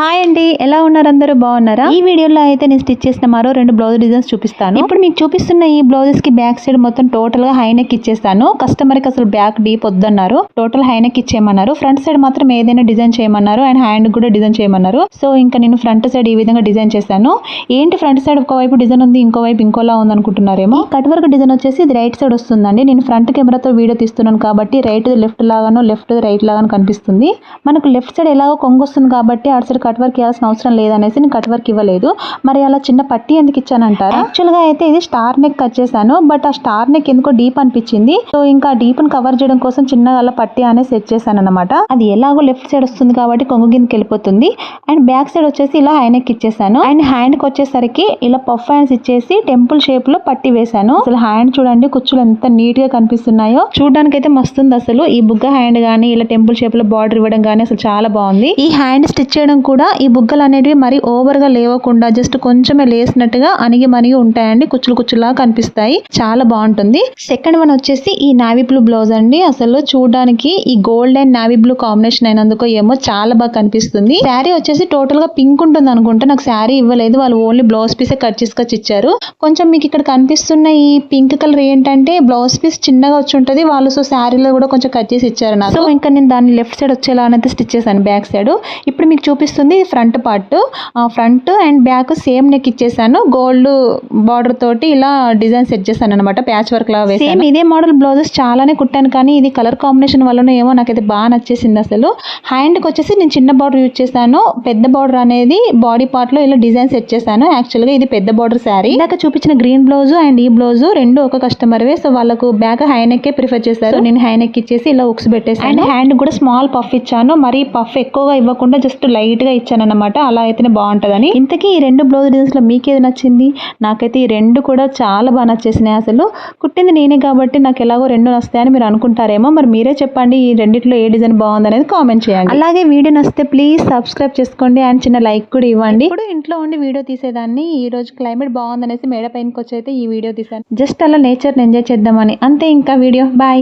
Hi అండి, ఎలా ఉన్నారు? అందరూ బాగున్నారా? ఈ వీడియోలో అయితే నేను స్టిచ్ చేసిన మరో 2 బ్లౌజ్ డిజైన్స్ చూపిస్తాను. ఇప్పుడు మీకు చూపిస్తున్న ఈ బ్లౌజెస్ కి బ్యాక్ సైడ్ మొత్తం టోటల్ గా హై నెక్ ఇచ్చేస్తాను. కస్టమర్ కి అసలు బ్యాక్ డీప్ వద్దన్నారు, టోటల్ హై నెక్ ఇచ్చేయమన్నారు. ఫ్రంట్ సైడ్ మాత్రం ఏదైనా డిజైన్ చేయమన్నారు అండ్ హ్యాండ్ కూడా డిజైన్ చేయమన్నారు. సో ఇంకా నేను ఫ్రంట్ సైడ్ ఈ విధంగా డిజైన్ చేశాను. ఏంటి ఫ్రంట్ సైడ్ ఒకవైపు డిజైన్ ఉంది, ఇంకో వైపు ఇంకోలా ఉంది అనుకుంటున్నారేమో. కట్ వర్క్ డిజైన్ వచ్చేసి ఇది రైట్ సైడ్ వస్తుందండి. నేను ఫ్రంట్ కెమెరాతో వీడియో తీస్తున్నాను కాబట్టి రైట్ లెఫ్ట్ లాగానో లెఫ్ట్ రైట్ లాగానో కనిపిస్తుంది. మనకు లెఫ్ట్ సైడ్ ఎలాగో కొంగు వస్తుంది కాబట్టి అటు సైడ్ కట్ వర్క్ చేయాల్సిన అవసరం లేదనేసి నేను కట్ వర్క్ ఇవ్వలేదు. మరి అలా చిన్న పట్టి ఎందుకు ఇచ్చానంటారా? యాక్చువల్ గా అయితే ఇది స్టార్ నెక్ కట్ చేశాను, బట్ ఆ స్టార్ నెక్ ఎందుకో డీప్ అనిపించింది. సో ఇంకా డీప్ ని కవర్ చేయడం కోసం చిన్నగా అలా పట్టి అనేది సెట్ చేశాను అనమాట. అది ఎలాగో లెఫ్ట్ సైడ్ వస్తుంది కాబట్టి కొంగు కిందకి వెళ్ళిపోతుంది. అండ్ బ్యాక్ సైడ్ వచ్చేసి ఇలా హై నెక్ ఇచ్చేసాను. అండ్ హ్యాండ్ కి వచ్చేసరికి ఇలా పఫ్ హ్యాండ్స్ ఇచ్చేసి టెంపుల్ షేప్ లో పట్టి వేశాను. అసలు హ్యాండ్ చూడండి, కుచ్చులు ఎంత నీట్ గా కనిపిస్తున్నాయో, చూడడానికి అయితే మస్తుంది. అసలు ఈ బుగ్గ హ్యాండ్ గానీ ఇలా టెంపుల్ షేప్ లో బార్డర్ ఇవ్వడం గానీ అసలు చాలా బాగుంది. ఈ హ్యాండ్ స్టిచ్ చేయడం కూడా ఈ బుగ్గలు అనేవి మరి ఓవర్ గా లేవకుండా జస్ట్ కొంచెమే లేసినట్టుగా అణిగి మనిగి ఉంటాయండి. కుచ్చులు కుచ్చులా కనిపిస్తాయి, చాలా బాగుంటుంది. సెకండ్ వన్ వచ్చేసి ఈ నావీ బ్లూ బ్లౌజ్ అండి. అసలు చూడడానికి ఈ gold and navy blue combination అయినందుకు ఏమో చాలా బాగా కనిపిస్తుంది. శారీ వచ్చేసి టోటల్ గా పింక్ ఉంటుంది అనుకుంటా. నాకు శారీ ఇవ్వలేదు, వాళ్ళు ఓన్లీ బ్లౌజ్ పీసే కట్ చేసుకొచ్చి ఇచ్చారు. కొంచెం మీకు ఇక్కడ కనిపిస్తున్న ఈ పింక్ కలర్ ఏంటంటే బ్లౌజ్ పీస్ చిన్నగా వచ్చి ఉంటుంది వాళ్ళు, సో శారీలో కూడా కొంచెం కట్ చేసి ఇచ్చారు నాకు. సో ఇంకా నేను దాన్ని లెఫ్ట్ సైడ్ వచ్చేలా అయితే స్టిచ్ చేశాను బ్యాక్ సైడ్. ఇప్పుడు మీకు చూపిస్తుంది front part. Front and back same neck ఇచ్చేసాను. గోల్డ్ బార్డర్ తోటి ఇలా డిజైన్ సెట్ చేశాను అనమాట, ప్యాచ్ వర్క్ లా వేసాను. సేమ్ ఇదే మోడల్ బ్లౌజెస్ చాలానే కుట్టాను, కానీ ఇది కలర్ కాంబినేషన్ వల్ల ఏమో నాకైతే బాగా నచ్చేసింది. అసలు హ్యాండ్ కి వచ్చేసి నేను చిన్న బార్డర్ యూజ్ చేశాను, పెద్ద బార్డర్ అనేది బాడీ పార్ట్ లో ఇలా డిజైన్ సెట్ చేశాను. యాక్చువల్ గా ఇది పెద్ద బార్డర్ శారీ. ఇందాక చూపించిన గ్రీన్ బ్లౌజ్ అండ్ ఈ బ్లౌజ్ రెండు ఒక కస్టమర్ వే, సో వాళ్ళకు బ్యాక్ హై నెక్ ప్రిఫర్ చేశారు. నేను హై నెక్ ఇచ్చేసి ఇలా ఉక్స్ పెట్టేసాను. అండ్ హ్యాండ్ కూడా స్మాల్ పఫ్ ఇచ్చాను, మరి పఫ్ ఎక్కువగా ఇవ్వకుండా జస్ట్ లైట్ గా ఇచ్చాను అనమాట. అలా అయితేనే బాగుంటదని. ఇంతకీ ఈ 2 బ్లౌజ్ డిజైన్స్ లో మీకు ఏది నచ్చింది? నాకైతే ఈ 2 కూడా చాలా బాగా నచ్చేసినాయి. అసలు కుట్టింది నేనే కాబట్టి నాకు ఎలాగో 2 నస్తాయని మీరు అనుకుంటారేమో. మరి మీరే చెప్పండి, ఈ రెండిట్లో ఏ డిజైన్ బాగుంది అనేది కామెంట్ చేయండి. అలాగే వీడియో నచ్చితే ప్లీజ్ సబ్స్క్రైబ్ చేసుకోండి అండ్ చిన్న లైక్ కూడా ఇవ్వండి. ఇప్పుడు ఇంట్లో ఉండి వీడియో తీసేదాన్ని, ఈ రోజు క్లైమేట్ బాగుందనేసి మేడ పైనకి వచ్చి అయితే ఈ వీడియో తీసాను. జస్ట్ అలా నేచర్ ఎంజాయ్ చేద్దామని, అంతే. ఇంకా వీడియో బాయ్.